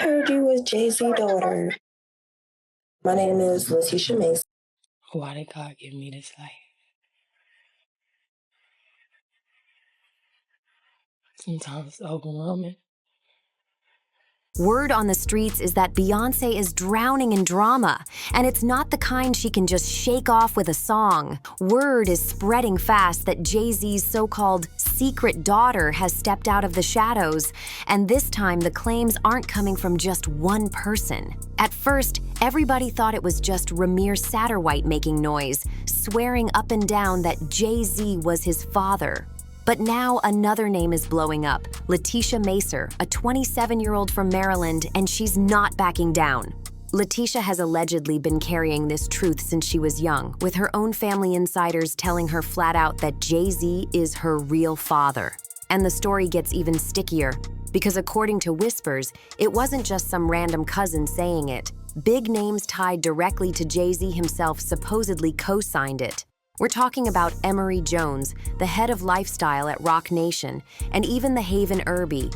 Heard you was Jay Z daughter. My name is Letitia Mason. Why did God give me this life? Sometimes it's overwhelming. Word on the streets is that Beyoncé is drowning in drama, and it's not the kind she can just shake off with a song. Word is spreading fast that Jay Z's so-called secret daughter has stepped out of the shadows, and this time the claims aren't coming from just one person. At first, everybody thought it was just Ramir Satterwhite making noise, swearing up and down that Jay Z was his father. But now another name is blowing up, Letitia Macer, a 27-year-old from Maryland, and she's not backing down. Letitia has allegedly been carrying this truth since she was young, with her own family insiders telling her flat out that Jay Z is her real father. And the story gets even stickier, because according to whispers, it wasn't just some random cousin saying it. Big names tied directly to Jay Z himself supposedly co-signed it. We're talking about Emery Jones, the head of lifestyle at Roc Nation, and even the Haven Irby.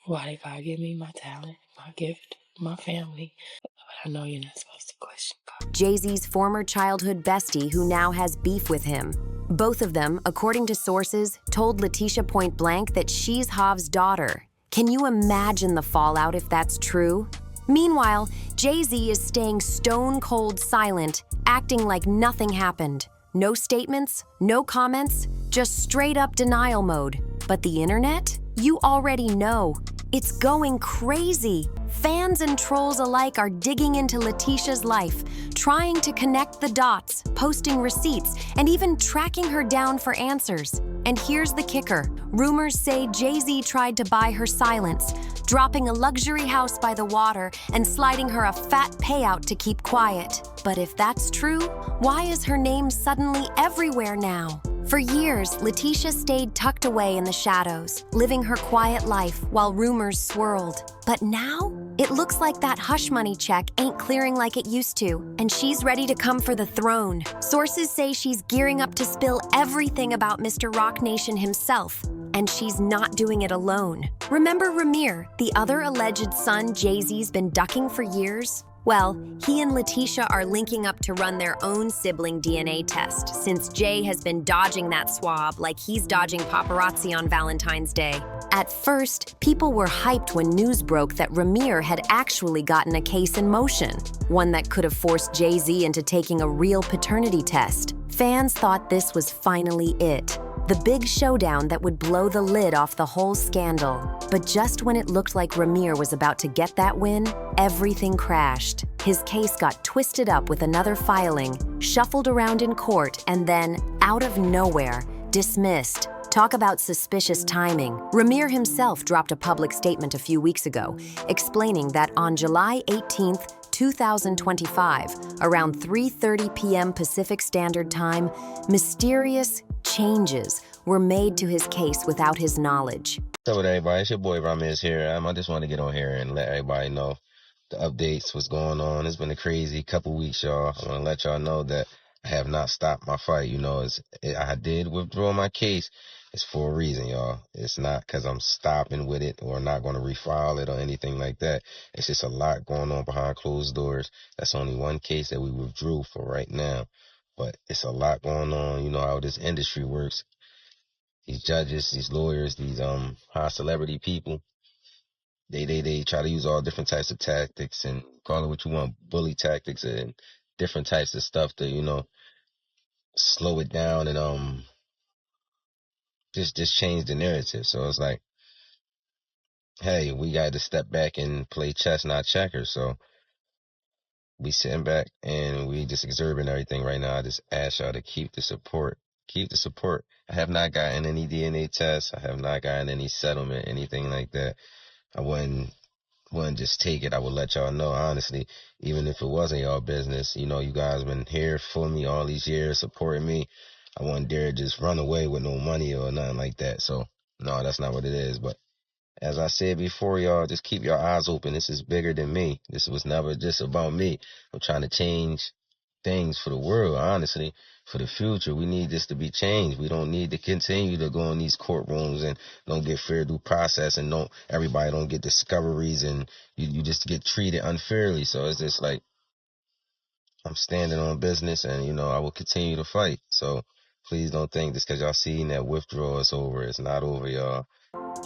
Why did God give me my talent, my gift, my family? But I know you're not supposed to question God. Jay Z's former childhood bestie who now has beef with him. Both of them, according to sources, told Letitia point blank that she's Hov's daughter. Can you imagine the fallout if that's true? Meanwhile, Jay Z is staying stone cold silent, acting like nothing happened. No statements, no comments, just straight up denial mode. But the internet? You already know. It's going crazy. Fans and trolls alike are digging into Letitia's life, trying to connect the dots, posting receipts, and even tracking her down for answers. And here's the kicker. Rumors say Jay Z tried to buy her silence, dropping a luxury house by the water and sliding her a fat payout to keep quiet. But if that's true, why is her name suddenly everywhere now? For years, Letitia stayed tucked away in the shadows, living her quiet life while rumors swirled. But now, it looks like that hush money check ain't clearing like it used to, and she's ready to come for the throne. Sources say she's gearing up to spill everything about Mr. Roc Nation himself, and she's not doing it alone. Remember Ramir, the other alleged son Jay Z's been ducking for years? Well, he and Letitia are linking up to run their own sibling DNA test, since Jay has been dodging that swab like he's dodging paparazzi on Valentine's Day. At first, people were hyped when news broke that Ramir had actually gotten a case in motion, one that could have forced Jay Z into taking a real paternity test. Fans thought this was finally it, the big showdown that would blow the lid off the whole scandal. But just when it looked like Ramir was about to get that win, everything crashed. His case got twisted up with another filing, shuffled around in court, and then, out of nowhere, dismissed. Talk about suspicious timing. Ramir himself dropped a public statement a few weeks ago, explaining that on July 18th, 2025, around 3:30 p.m. Pacific Standard Time, mysterious changes were made to his case without his knowledge. What's up with everybody? It's your boy Ramirez here. I just want to get on here and let everybody know the updates, what's going on. It's been a crazy couple weeks, y'all. I want to let y'all know that I have not stopped my fight. You know, I did withdraw my case. It's for a reason, y'all. It's not because I'm stopping with it or not going to refile it or anything like that. It's just a lot going on behind closed doors. That's only one case that we withdrew for right now. But it's a lot going on. You know how this industry works. These judges, these lawyers, these high celebrity people, they try to use all different types of tactics and call it what you want, bully tactics and different types of stuff to, you know, slow it down and just change the narrative. So it's like, hey, we got to step back and play chess, not checkers. So we sitting back and we just observing everything right now. I just ask y'all to keep the support. Keep the support. I have not gotten any DNA tests. I have not gotten any settlement, anything like that. I wouldn't just take it. I would let y'all know, honestly, even if it wasn't y'all business. You know, you guys been here for me all these years, supporting me. I wouldn't dare just run away with no money or nothing like that. So, no, that's not what it is. But as I said before, y'all, just keep your eyes open. This is bigger than me. This was never just about me. I'm trying to change things for the world, honestly, for the future. We need this to be changed. We don't need to continue to go in these courtrooms and don't get fair due process, and everybody don't get discoveries, and you just get treated unfairly. So it's just like, I'm standing on business, and, I will continue to fight. So please don't think just because y'all seen that withdrawal is over. It's not over, y'all.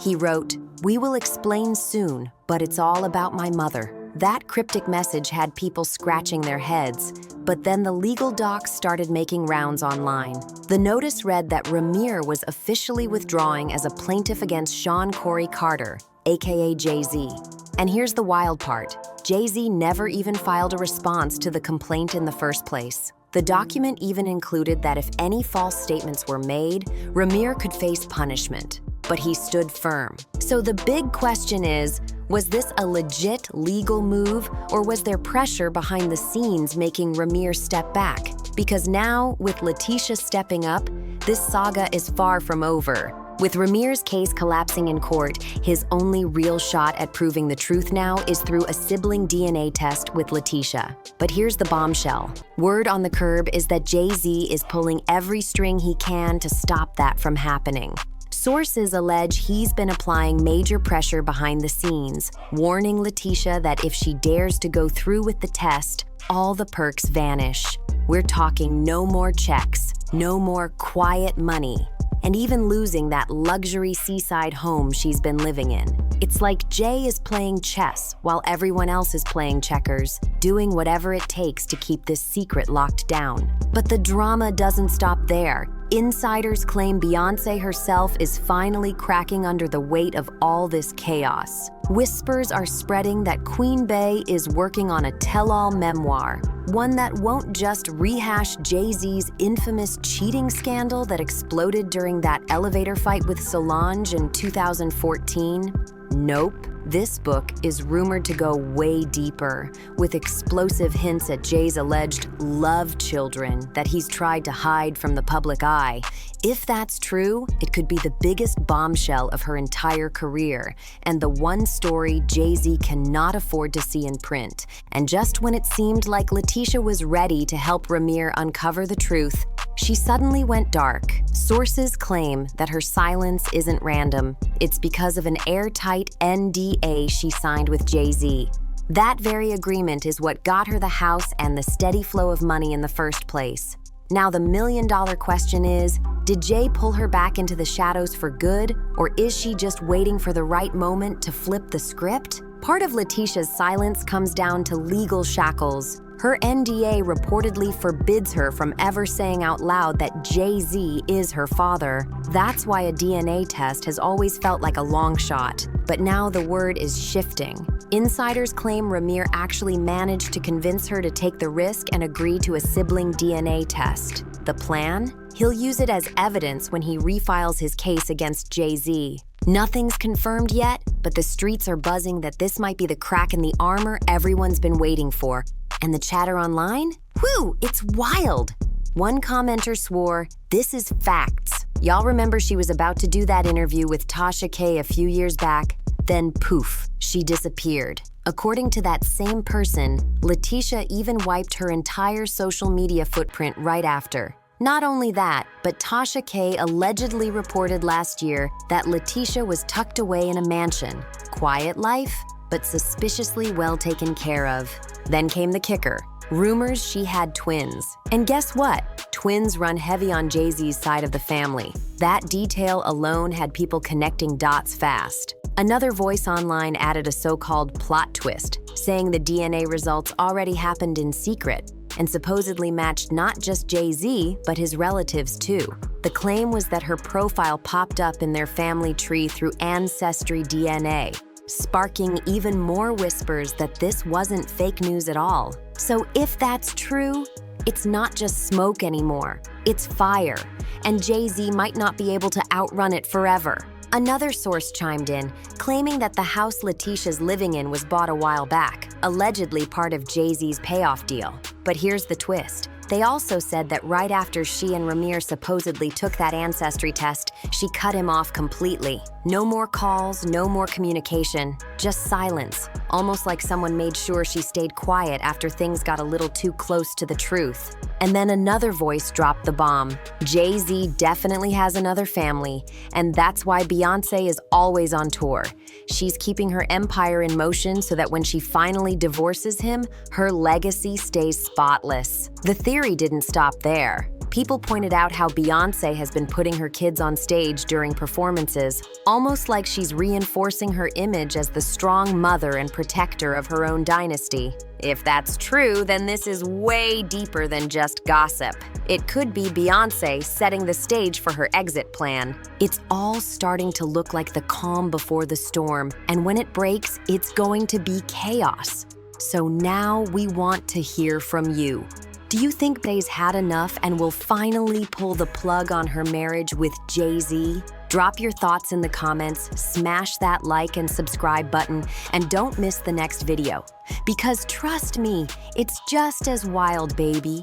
He wrote, "We will explain soon, but it's all about my mother." That cryptic message had people scratching their heads, but then the legal docs started making rounds online. The notice read that Ramir was officially withdrawing as a plaintiff against Sean Corey Carter, aka Jay Z. And here's the wild part. Jay Z never even filed a response to the complaint in the first place. The document even included that if any false statements were made, Ramir could face punishment. But he stood firm. So the big question is, was this a legit legal move, or was there pressure behind the scenes making Ramir step back? Because now, with Letitia stepping up, this saga is far from over. With Ramir's case collapsing in court, his only real shot at proving the truth now is through a sibling DNA test with Letitia. But here's the bombshell. Word on the curb is that Jay Z is pulling every string he can to stop that from happening. Sources allege he's been applying major pressure behind the scenes, warning Letitia that if she dares to go through with the test, all the perks vanish. We're talking no more checks, no more quiet money, and even losing that luxury seaside home she's been living in. It's like Jay is playing chess while everyone else is playing checkers, doing whatever it takes to keep this secret locked down. But the drama doesn't stop there. Insiders claim Beyoncé herself is finally cracking under the weight of all this chaos. Whispers are spreading that Queen Bey is working on a tell-all memoir, one that won't just rehash Jay Z's infamous cheating scandal that exploded during that elevator fight with Solange in 2014. Nope. This book is rumored to go way deeper, with explosive hints at Jay's alleged love children that he's tried to hide from the public eye. If that's true, it could be the biggest bombshell of her entire career, and the one story Jay Z cannot afford to see in print. And just when it seemed like Letitia was ready to help Ramir uncover the truth, she suddenly went dark. Sources claim that her silence isn't random. It's because of an airtight NDA she signed with Jay Z. That very agreement is what got her the house and the steady flow of money in the first place. Now the million-dollar question is, did Jay pull her back into the shadows for good, or is she just waiting for the right moment to flip the script? Part of Letitia's silence comes down to legal shackles. Her NDA reportedly forbids her from ever saying out loud that Jay Z is her father. That's why a DNA test has always felt like a long shot. But now the word is shifting. Insiders claim Ramir actually managed to convince her to take the risk and agree to a sibling DNA test. The plan? He'll use it as evidence when he refiles his case against Jay Z. Nothing's confirmed yet, but the streets are buzzing that this might be the crack in the armor everyone's been waiting for. And the chatter online? Whew, it's wild. One commenter swore, "This is facts." Y'all remember she was about to do that interview with Tasha K a few years back? Then poof, she disappeared. According to that same person, Letitia even wiped her entire social media footprint right after. Not only that, but Tasha K allegedly reported last year that Letitia was tucked away in a mansion. Quiet life, but suspiciously well taken care of. Then came the kicker. Rumors she had twins. And guess what? Twins run heavy on Jay Z's side of the family. That detail alone had people connecting dots fast. Another voice online added a so-called plot twist, saying the DNA results already happened in secret and supposedly matched not just Jay Z, but his relatives too. The claim was that her profile popped up in their family tree through Ancestry DNA, sparking even more whispers that this wasn't fake news at all. So if that's true, it's not just smoke anymore, it's fire, and Jay Z might not be able to outrun it forever. Another source chimed in, claiming that the house Letitia's living in was bought a while back, allegedly part of Jay Z's payoff deal. But here's the twist. They also said that right after she and Ramir supposedly took that ancestry test, She cut him off completely. No more calls, no more communication, just silence. Almost like someone made sure she stayed quiet after things got a little too close to the truth. And then another voice dropped the bomb. Jay Z definitely has another family, and that's why Beyoncé is always on tour. She's keeping her empire in motion so that when she finally divorces him, her legacy stays spotless. The theory didn't stop there. People pointed out how Beyoncé has been putting her kids on stage during performances, almost like she's reinforcing her image as the strong mother and protector of her own dynasty. If that's true, then this is way deeper than just gossip. It could be Beyoncé setting the stage for her exit plan. It's all starting to look like the calm before the storm, and when it breaks, it's going to be chaos. So now we want to hear from you. Do you think Beyoncé's had enough and will finally pull the plug on her marriage with Jay Z? Drop your thoughts in the comments, smash that like and subscribe button, and don't miss the next video. Because trust me, it's just as wild, baby.